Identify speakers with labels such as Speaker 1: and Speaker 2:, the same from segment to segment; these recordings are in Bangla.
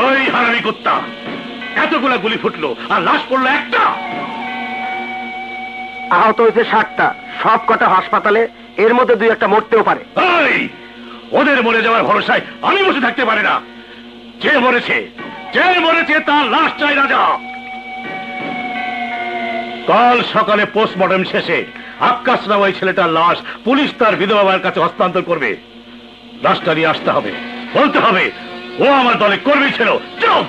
Speaker 1: ওই হারামি কুত্তা, এতগুলা গুলি ফুটলো আর লাশ পড়লো একটা।
Speaker 2: আহত হয়েছে 60টা, সব কটা হাসপাতালে, এর মধ্যে 2-1টা মরতেও পারে।
Speaker 1: ওদের মরে যাওয়ার ভরসায় আমি বসে থাকতে পারি না। যে মরেছে তার লাশ চাই রাজা। কাল সকালে পোস্টমর্টম শেষে আক্কাস নামে ওই ছেলেটার লাশ পুলিশ তার বিধবা মায়ের কাছে হস্তান্তর করবে। লাশটা নিয়ে আসতে হবে, বলতে হবে ও আমার দলে কর্মী ছিল। চুপ!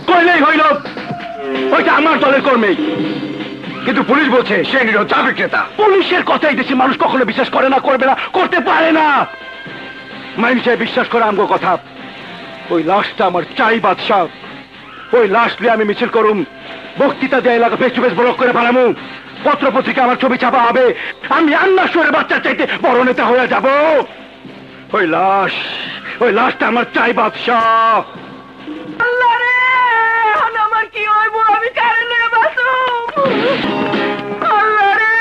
Speaker 2: কইলেই হইল, ওইটা আমার দলের কর্মী, কিন্তু পুলিশ বলছে সে নিরীহ চা বিক্রেতা। পুলিশের কথাই দেশে মানুষ কখনো বিশ্বাস করে না, করবে না, করতে পারে না। মানুষে বিশ্বাস করে আমগো কথা। ওই লাশটা আমার চাই বাদশাহ। ওই লাশ নিয়ে আমি মিছিল করুম, বক্তৃতা দিয়ে এলাকা ফেস টু ফেস ব্লক করে বানামু, পত্র পত্রিকা আমার ছবি ছাপা হবে, আমি আন্না শুয়ের বাচ্চার চাইতে বড় নেতা হয়ে যাব। ওই লাশটা আমার চাই বাদশাহ।
Speaker 3: আমার কি হইব? আমি কারে নিয়ে বাঁচুম? আল্লাহ রে,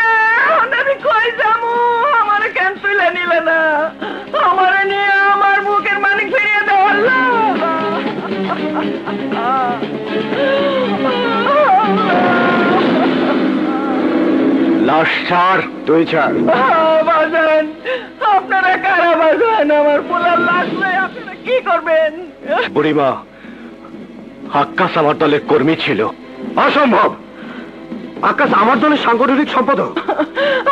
Speaker 3: আমি কই যাবো? আমারে কেন তুলে নিলে না? আমারে নিয়ে আমার বুকের মানিক ফিরিয়ে দাও আল্লাহ।
Speaker 2: লাশ ছাড়, তুই ছাড়।
Speaker 3: বাজান, আপনারা কারা বাজান? আমার পোলার লাশ নেই, আপনারা কি করবেন?
Speaker 2: বুড়িমা, আক্কাস আমার দলের কর্মী ছিল। অসম্ভব, আক্কাস আমার দলের সাংগঠনিক সম্পাদক।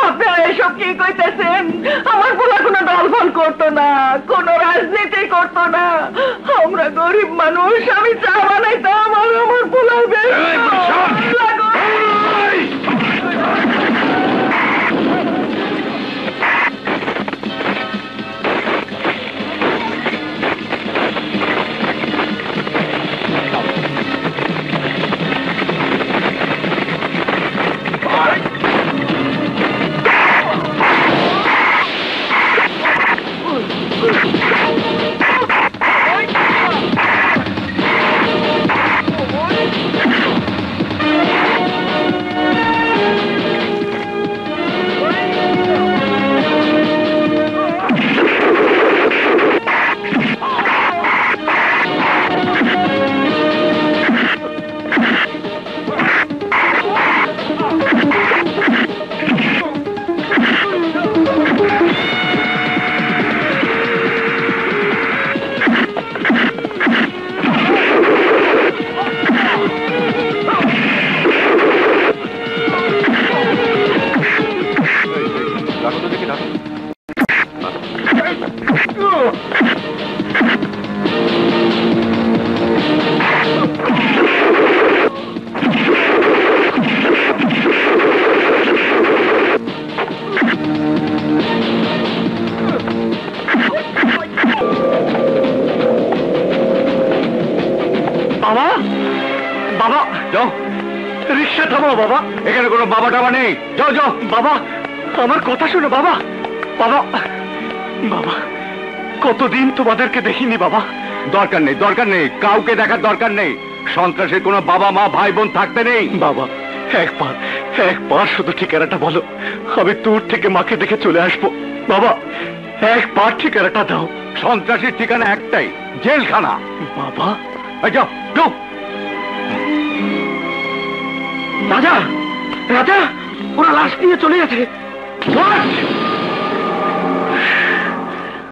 Speaker 3: আপনারা এসব কি কইতেছেন? আমার পোলা কোনো দলফল করতো না, কোনো রাজনীতি করতো না। আমরা গরিব মানুষ, আমি চা বানাইতাম আর আমার পোলার বেশ
Speaker 2: রিক্সা থামাও বাবা, এখানে কোনো বাবা টাবা নেই। যাও যাও বাবা, আমার কথা শোনো বাবা। বাবা বাবা, কতদিন তোমাদেরকে দেখিনি বাবা। দরকার নেই, দরকার নেই, কাউকে দেখার দরকার নেই। সন্ত্রাসের কোনো বাবা মা ভাই বোন থাকতে নেই। বাবা একবার শুধু ঠিকানাটা বলো, আমি দূর থেকে মাকে দেখে চলে আসবো। বাবা একবার ঠিকানাটা দাও। সন্ত্রাসীর ঠিকানা একটাই, জেলখানা। বাবা যাও যাও। রাজা, রাজা, ওরা লাশ নিয়ে চলে গেছে।